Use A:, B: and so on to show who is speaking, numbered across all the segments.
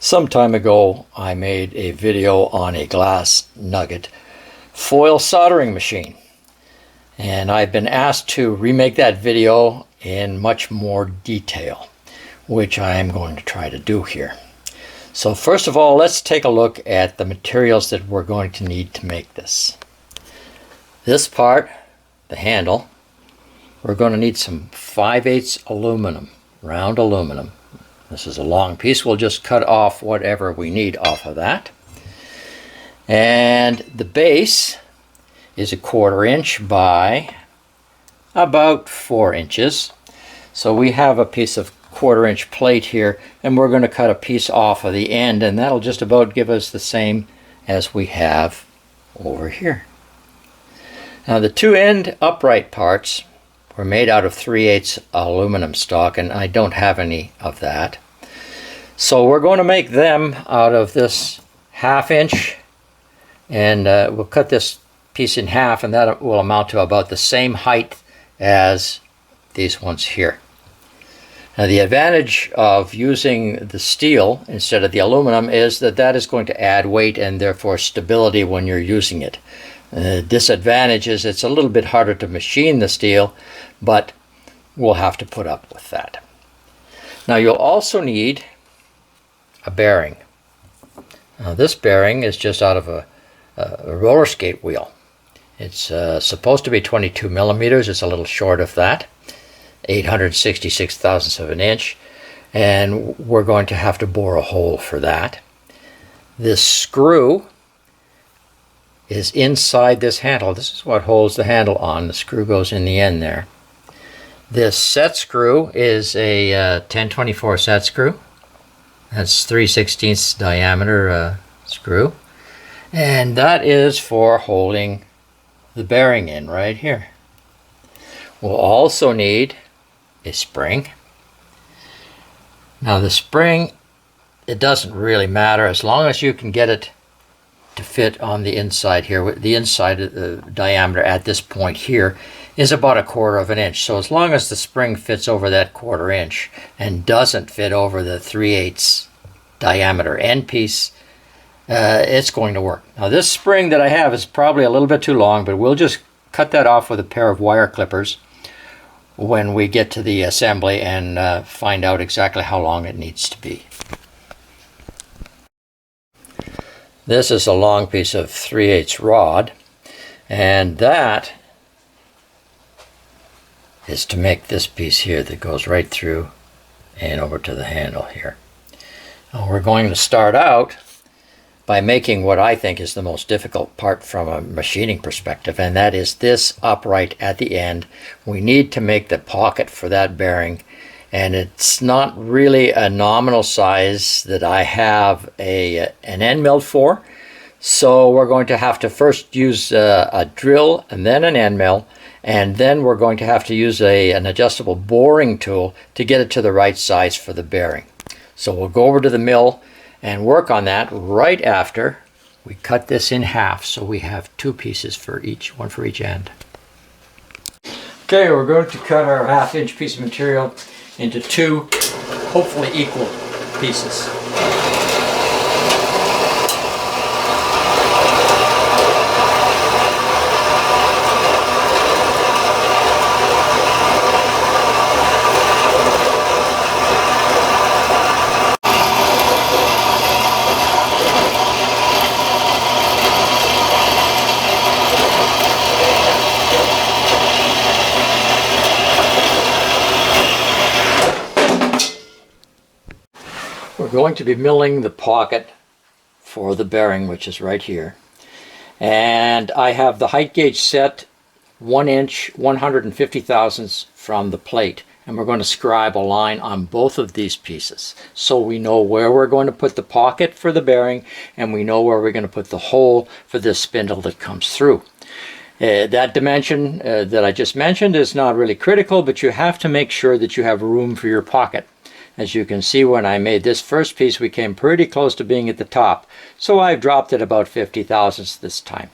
A: Some time ago, I made a video on a glass nugget foil soldering machine. And I've been asked to remake that video in much more detail, which I am going to try to do here. So first of all, let's take a look at the materials that we're going to need to make this. This part, the handle, we're going to need some 5/8 aluminum, round aluminum. This is a long piece. We'll just cut off whatever we need off of that. And the base is 1/4 inch by about 4 inches. So we have a piece of 1/4 inch plate here, and we're going to cut a piece off of the end, and that'll just about give us the same as we have over here. Now the two end upright parts were made out of 3/8 aluminum stock, and I don't have any of that. So we're going to make them out of this 1/2 inch, and we'll cut this piece in half, and that will amount to about the same height as these ones here. Now the advantage of using the steel instead of the aluminum is that that is going to add weight and therefore stability when you're using it. The disadvantage is it's a little bit harder to machine the steel, but we'll have to put up with that. Now you'll also need a bearing. Now this bearing is just out of a roller skate wheel. It's supposed to be 22 millimeters. It's a little short of that, 866 thousandths of an inch, and we're going to have to bore a hole for that. This screw is inside this handle. This is what holds the handle on. The screw goes in the end there. This set screw is a 1024 set screw. That's 3/16 diameter screw, and that is for holding the bearing in right here. We'll also need a spring. Now the spring, it doesn't really matter as long as you can get it to fit on the inside here. The inside of the diameter at this point here is about 1/4 inch. So as long as the spring fits over that 1/4 inch and doesn't fit over the 3/8 diameter end piece, it's going to work. Now this spring that I have is probably a little bit too long, but we'll just cut that off with a pair of wire clippers when we get to the assembly and find out exactly how long it needs to be. This is a long piece of 3/8 rod, and that is to make this piece here that goes right through and over to the handle here. Now we're going to start out by making what I think is the most difficult part from a machining perspective, and that is this upright at the end. We need to make the pocket for that bearing, and it's not really a nominal size that I have an end mill for. So we're going to have to first use a drill and then an end mill, and then we're going to have to use an adjustable boring tool to get it to the right size for the bearing. So we'll go over to the mill and work on that right after we cut this in half, so we have two pieces for each, one for each end. Okay, we're going to cut our 1/2 inch piece of material into two hopefully equal pieces. We're going to be milling the pocket for the bearing, which is right here. And I have the height gauge set 1 inch, 150 thousandths from the plate. And we're going to scribe a line on both of these pieces, so we know where we're going to put the pocket for the bearing, and we know where we're going to put the hole for this spindle that comes through. That dimension that I just mentioned is not really critical, but you have to make sure that you have room for your pocket. As you can see, when I made this first piece, we came pretty close to being at the top. So I've dropped it about 50 thousandths this time.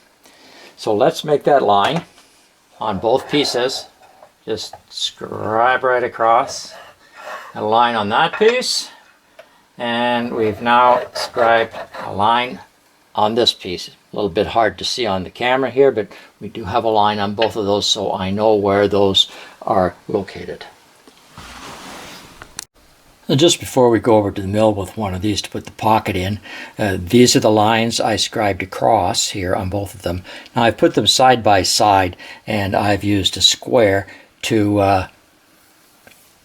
A: So let's make that line on both pieces. Just scribe right across a line on that piece And we've now scribed a line on this piece. A little bit hard to see on the camera here, but we do have a line on both of those, so I know where those are located. And just before we go over to the mill with one of these to put the pocket in, these are the lines I scribed across here on both of them. Now I've put them side by side, and I've used a square to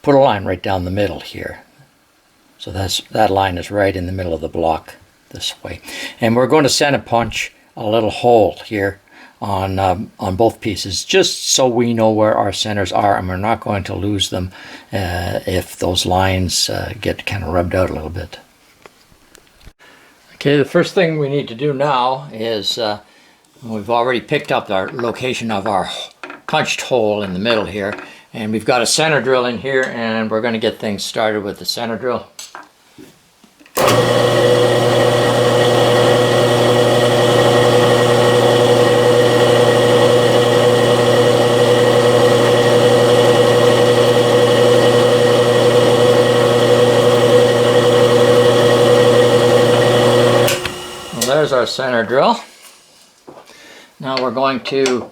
A: put a line right down the middle here. So that line is right in the middle of the block this way. And we're going to center punch a little hole here on both pieces, just so we know where our centers are, and we're not going to lose them if those lines get kind of rubbed out a little bit. Okay, the first thing we need to do now is we've already picked up our location of our punched hole in the middle here, and we've got a center drill in here, and we're going to get things started with the center drill. There's our center drill. Now we're going to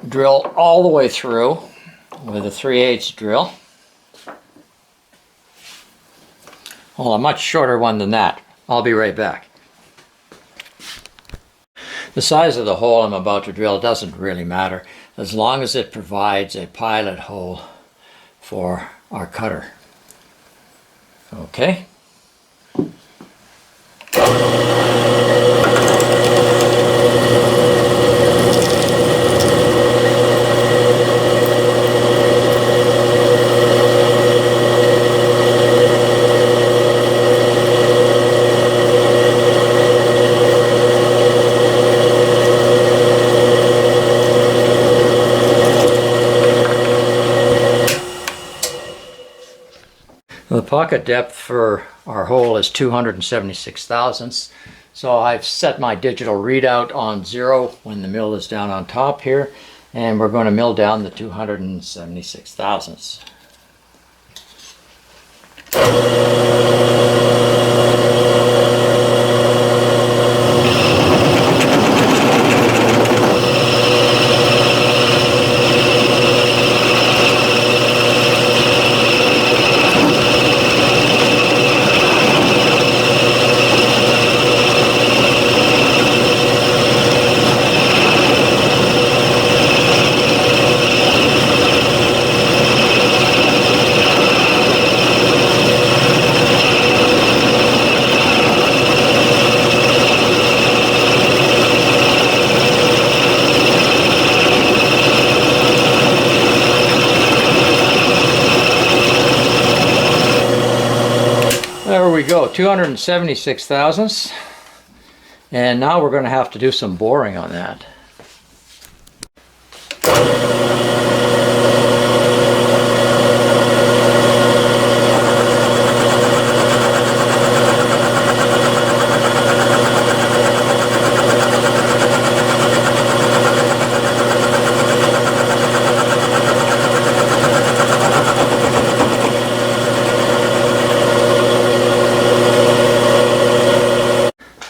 A: drill all the way through with a 3/8 drill. Well, a much shorter one than that. I'll be right back. The size of the hole I'm about to drill doesn't really matter, as long as it provides a pilot hole for our cutter. Okay. The pocket depth for our hole is 276 thousandths. So I've set my digital readout on 0 when the mill is down on top here, and we're going to mill down the 276 thousandths. There we go, 276 thousandths. And now we're going to have to do some boring on that.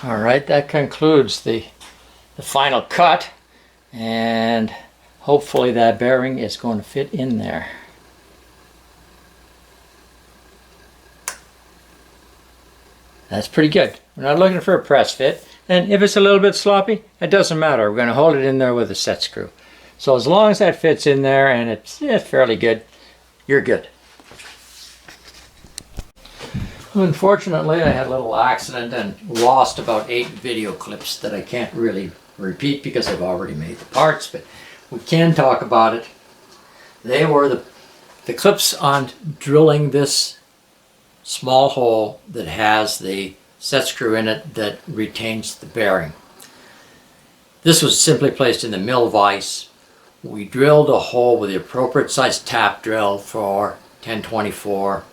A: Alright, that concludes the final cut, and hopefully that bearing is going to fit in there. That's pretty good. We're not looking for a press fit, and if it's a little bit sloppy, it doesn't matter. We're going to hold it in there with a set screw. So as long as that fits in there and it's fairly good, you're good. Unfortunately, I had a little accident and lost about 8 video clips that I can't really repeat because I've already made the parts, but we can talk about it. They were the clips on drilling this small hole that has the set screw in it that retains the bearing. This was simply placed in the mill vise. We drilled a hole with the appropriate size tap drill for 1024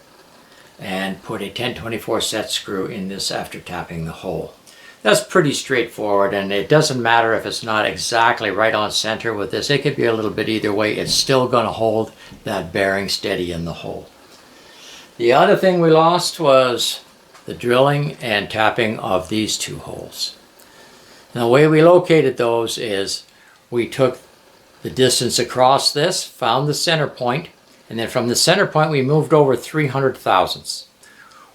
A: and put a 1024 set screw in this after tapping the hole. That's pretty straightforward, and it doesn't matter if it's not exactly right on center with this. It could be a little bit either way. It's still going to hold that bearing steady in the hole. The other thing we lost was the drilling and tapping of these 2 holes. And the way we located those is we took the distance across this, found the center point, and then from the center point we moved over 300 thousandths.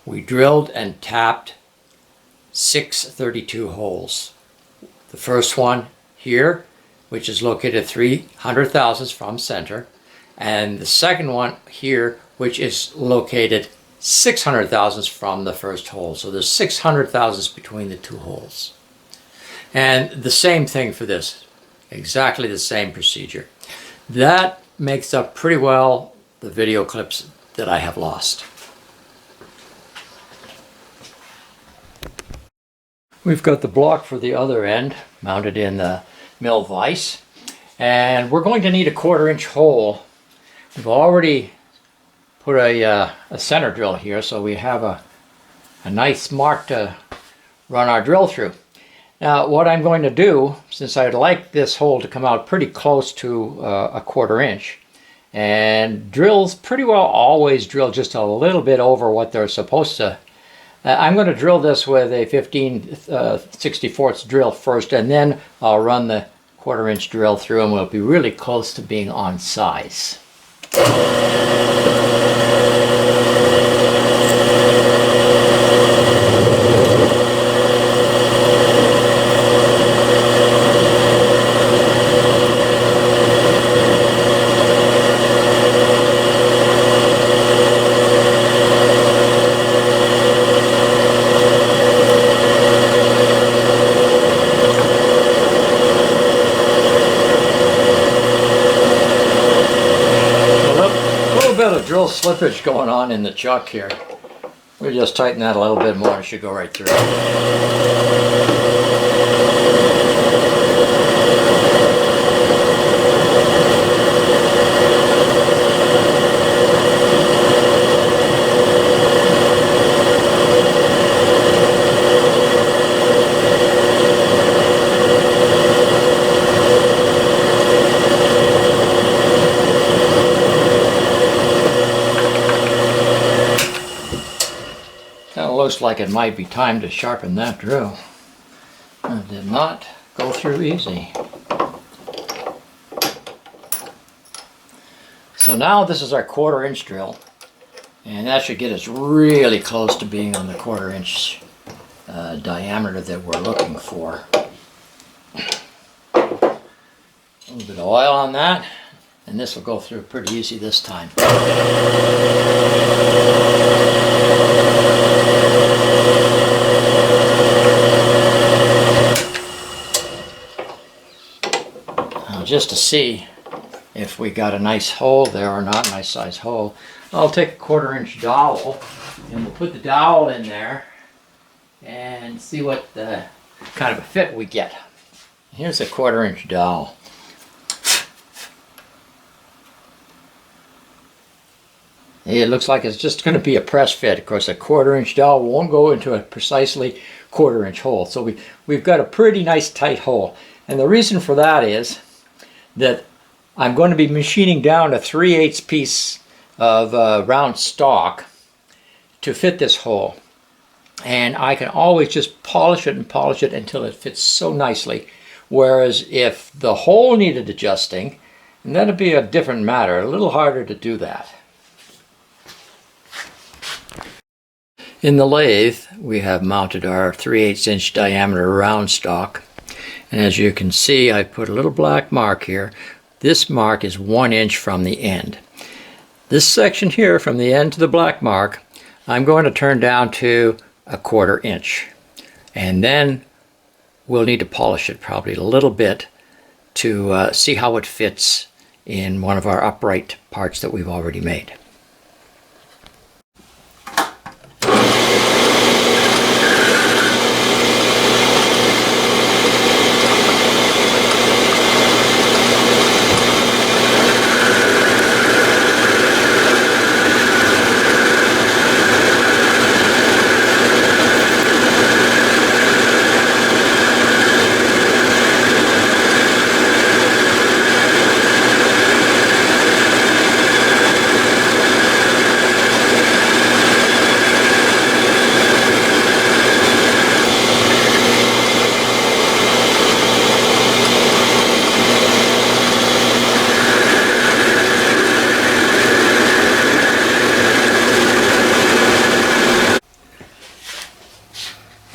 A: We drilled and tapped 6 32 holes. The first one here, which is located 300 thousandths from center, and the second one here, which is located 600 thousandths from the first hole. So there's 600 thousandths between the 2 holes. And the same thing for this, exactly the same procedure. That makes up pretty well the video clips that I have lost. We've got the block for the other end mounted in the mill vise, and we're going to need a 1/4 inch hole. We've already put a center drill here, so we have a nice mark to run our drill through. Now what I'm going to do, since I'd like this hole to come out pretty close to a 1/4 inch, and drills pretty well always drill just a little bit over what they're supposed to, I'm going to drill this with a 15/64 drill first, and then I'll run the 1/4 inch drill through, and we'll be really close to being on size. Drill slippage going on in the chuck here. We'll just tighten that a little bit more, it should go right through. Looks like it might be time to sharpen that drill. It did not go through easy. So now this is our 1/4 inch drill, and that should get us really close to being on the 1/4 inch diameter that we're looking for. A little bit of oil on that, and this will go through pretty easy this time. Just to see if we got a nice hole there or not, nice size hole, I'll take a 1/4 inch dowel, and we'll put the dowel in there and see what kind of a fit we get. Here's a 1/4 inch dowel. It looks like it's just going to be a press fit. Of course, a 1/4 inch dowel won't go into a precisely 1/4 inch hole. So we've got a pretty nice tight hole. And the reason for that is that I'm going to be machining down a 3/8 piece of round stock to fit this hole. And I can always just polish it until it fits so nicely. Whereas if the hole needed adjusting, and that'd be a different matter, a little harder to do that. In the lathe, we have mounted our 3/8 inch diameter round stock. And as you can see, I put a little black mark here. This mark is 1 inch from the end. This section here, from the end to the black mark, I'm going to turn down to a 1/4 inch. And then we'll need to polish it probably a little bit to see how it fits in one of our upright parts that we've already made.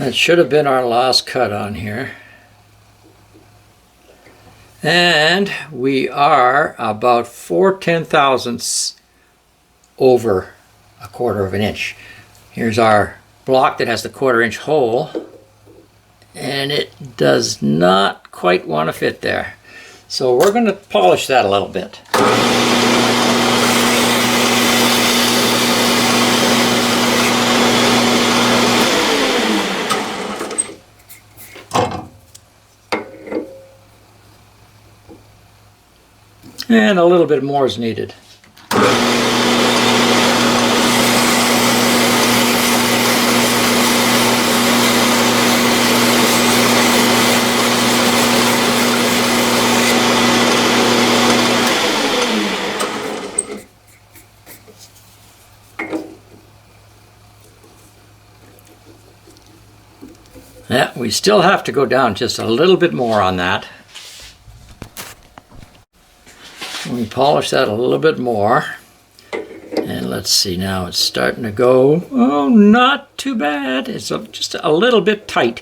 A: That should have been our last cut on here. And we are about 4/10,000ths over a 1/4 of an inch. Here's our block that has the 1/4 inch hole, and it does not quite want to fit there. So we're going to polish that a little bit. And a little bit more is needed. Yeah, we still have to go down just a little bit more on that. We polish that a little bit more. And let's see, now it's starting to go, oh, not too bad. It's just a little bit tight.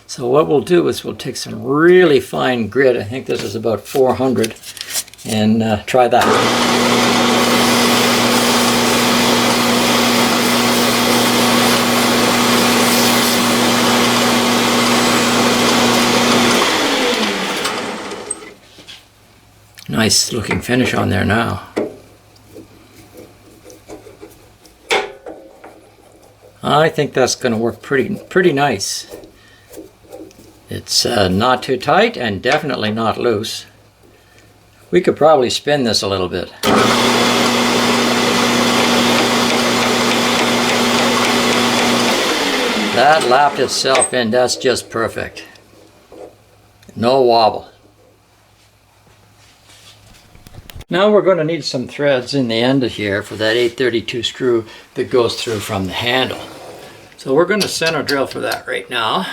A: So what we'll do is we'll take some really fine grit. I think this is about 400, and try that. Nice looking finish on there now. I think that's going to work pretty nice. It's not too tight and definitely not loose. We could probably spin this a little bit. That lapped itself in. That's just perfect. No wobble. Now we're going to need some threads in the end of here for that 832 screw that goes through from the handle. So we're going to center drill for that right now.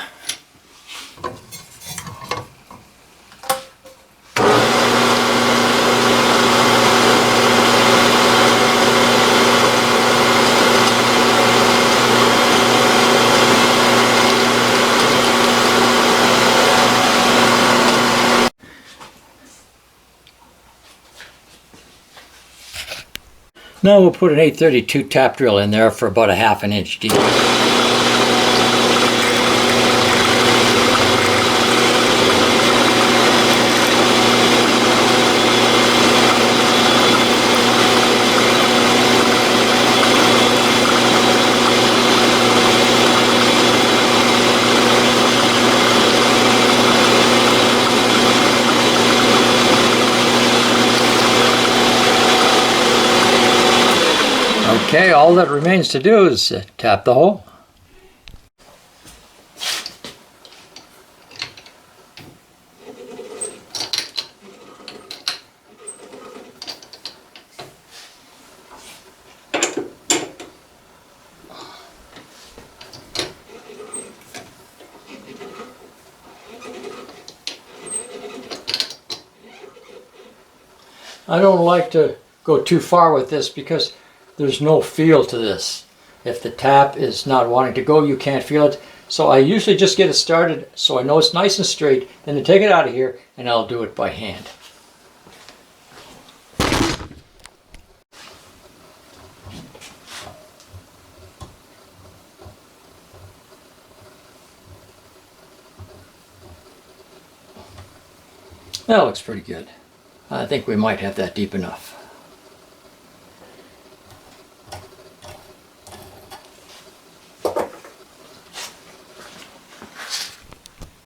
A: Now we'll put an 832 tap drill in there for about a 1/2 inch deep. Okay, all that remains to do is tap the hole. I don't like to go too far with this because there's no feel to this. If the tap is not wanting to go, you can't feel it. So I usually just get it started so I know it's nice and straight, then I take it out of here and I'll do it by hand. That looks pretty good. I think we might have that deep enough.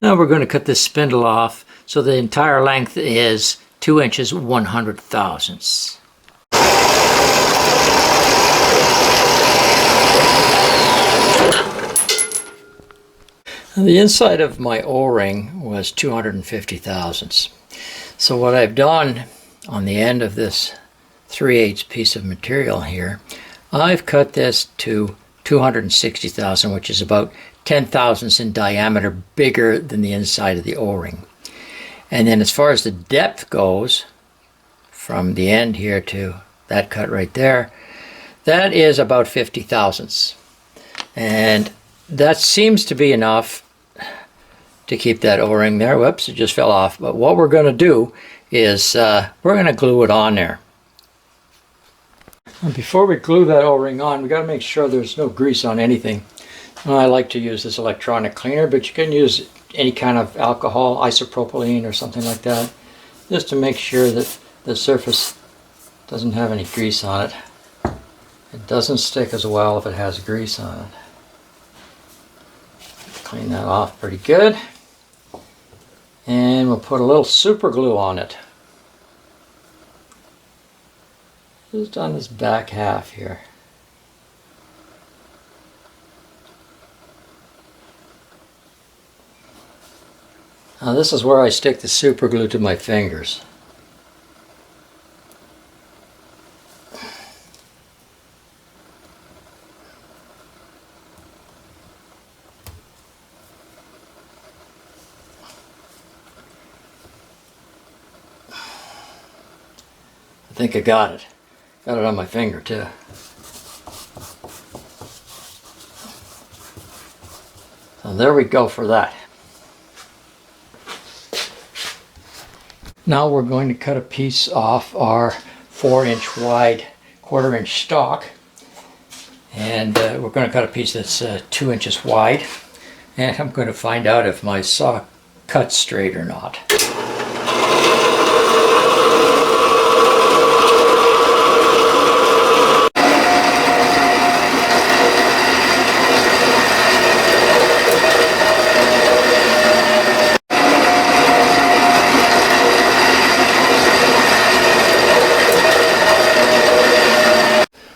A: Now we're going to cut this spindle off so the entire length is 2 inches 100/1000ths. The inside of my O-ring was 250/1000ths. So what I've done on the end of this 3/8 piece of material here, I've cut this to 260,000, which is about 10 thousandths in diameter, bigger than the inside of the O-ring. And then as far as the depth goes, from the end here to that cut right there, that is about 50 thousandths. And that seems to be enough to keep that O-ring there. Whoops, it just fell off. But what we're going to do is we're going to glue it on there. And before we glue that O-ring on, we got to make sure there's no grease on anything. I like to use this electronic cleaner, but you can use any kind of alcohol, isopropylene or something like that, just to make sure that the surface doesn't have any grease on it. It doesn't stick as well if it has grease on it. Clean that off pretty good. And we'll put a little super glue on it. Just on this back half here. Now this is where I stick the super glue to my fingers. I think I got it. Got it on my finger too. So there we go for that. Now we're going to cut a piece off our 4-inch wide 1/4 inch stock, and we're going to cut a piece that's 2 inches wide, and I'm going to find out if my saw cuts straight or not.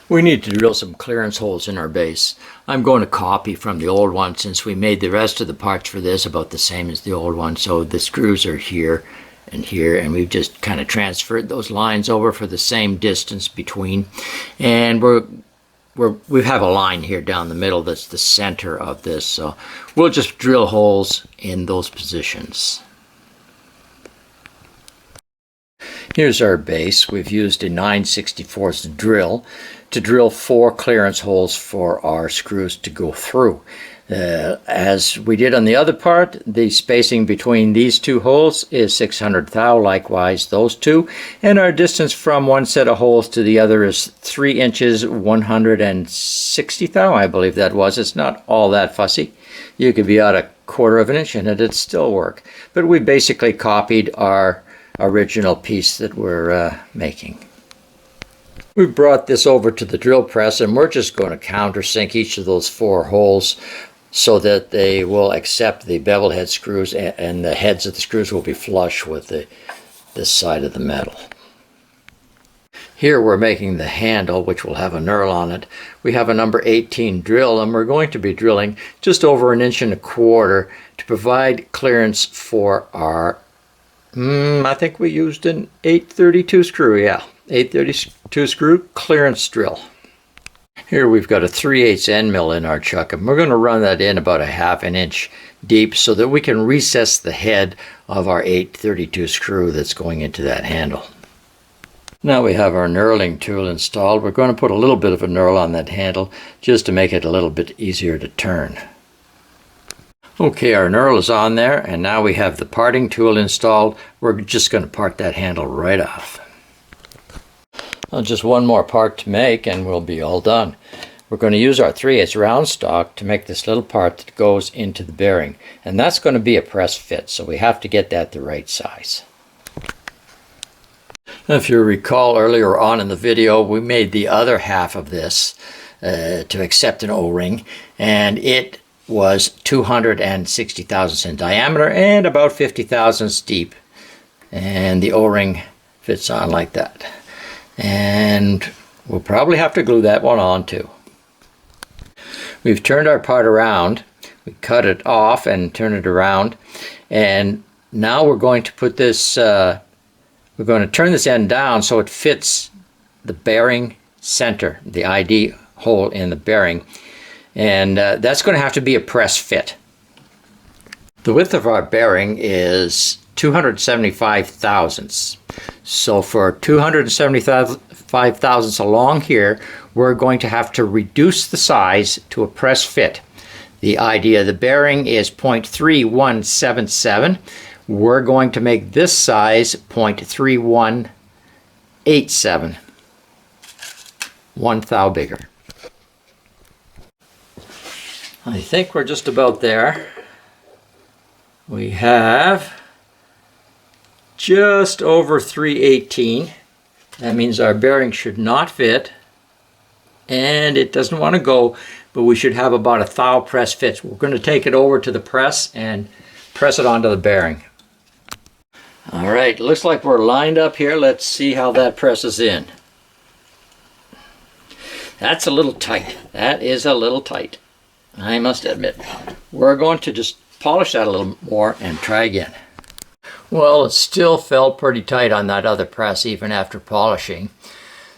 A: We need to drill some clearance holes in our base. I'm going to copy from the old one since we made the rest of the parts for this about the same as the old one. So the screws are here, and we've just kind of transferred those lines over for the same distance between. And we have a line here down the middle that's the center of this. So we'll just drill holes in those positions. Here's our base. We've used a 9/64 drill to drill 4 clearance holes for our screws to go through. As we did on the other part, the spacing between these 2 holes is 600 thou, likewise those 2, and our distance from one set of holes to the other is 3 inches 160 thou, I believe that was. It's not all that fussy. You could be out a 1/4 of an inch and it'd still work. But we basically copied our original piece that we're making. We brought this over to the drill press, and we're just going to countersink each of those 4 holes so that they will accept the bevel head screws, and the heads of the screws will be flush with this side of the metal. Here we're making the handle, which will have a knurl on it. We have a number 18 drill, and we're going to be drilling just over 1 1/4 inches to provide clearance for our I think we used an 832 screw, yeah. 832 screw clearance drill. Here we've got a 3/8 end mill in our chuck, and we're going to run that in about a 1/2 inch deep so that we can recess the head of our 832 screw that's going into that handle. Now we have our knurling tool installed. We're going to put a little bit of a knurl on that handle just to make it a little bit easier to turn. Okay, our knurl is on there, and now we have the parting tool installed. We're just going to part that handle right off. Well, just one more part to make and we'll be all done. We're going to use our 3/8 round stock to make this little part that goes into the bearing, and that's going to be a press fit, so we have to get that the right size. If you recall earlier on in the video, we made the other half of this to accept an O-ring, and it was 260 thousandths in diameter and about 50 thousandths deep, and the O-ring fits on like that. And we'll probably have to glue that one on too. We've turned our part around, we cut it off and turn it around, and now we're going to put this we're going to turn this end down so it fits the bearing center, the ID hole in the bearing, and that's going to have to be a press fit. The width of our bearing is 275 thousandths. So for 275 thousandths along here, we're going to have to reduce the size to a press fit. The idea, the bearing is 0.3177. We're going to make this size 0.3187. 1 thou bigger. I think we're just about there. We have just over 318. That means our bearing should not fit, and it doesn't want to go, but we should have about a thou press fit. We're going to take it over to the press and press it onto the bearing. All right, looks like we're lined up here. Let's see how that presses in. That's a little tight. That is a little tight, I must admit. We're going to just polish that a little more and try again. Well, it still felt pretty tight on that other press even after polishing.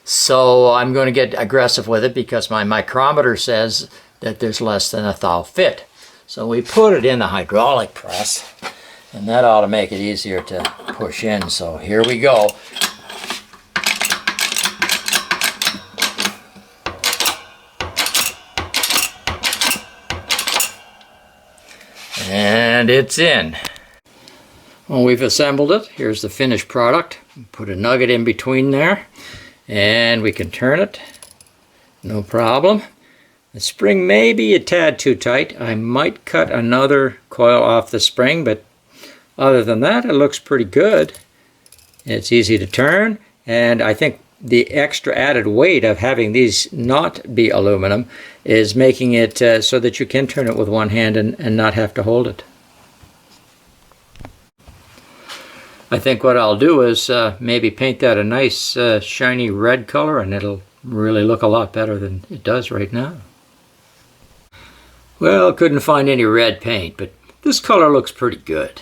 A: So I'm going to get aggressive with it because my micrometer says that there's less than a thou fit. So we put it in the hydraulic press, and that ought to make it easier to push in. So here we go. And it's in. Well, we've assembled it. Here's the finished product. Put a nugget in between there, and we can turn it. No problem. The spring may be a tad too tight. I might cut another coil off the spring, but other than that, it looks pretty good. It's easy to turn, and I think the extra added weight of having these not be aluminum is making it so that you can turn it with one hand and not have to hold it. I think what I'll do is maybe paint that a nice shiny red color, and it'll really look a lot better than it does right now. Well, couldn't find any red paint, but this color looks pretty good.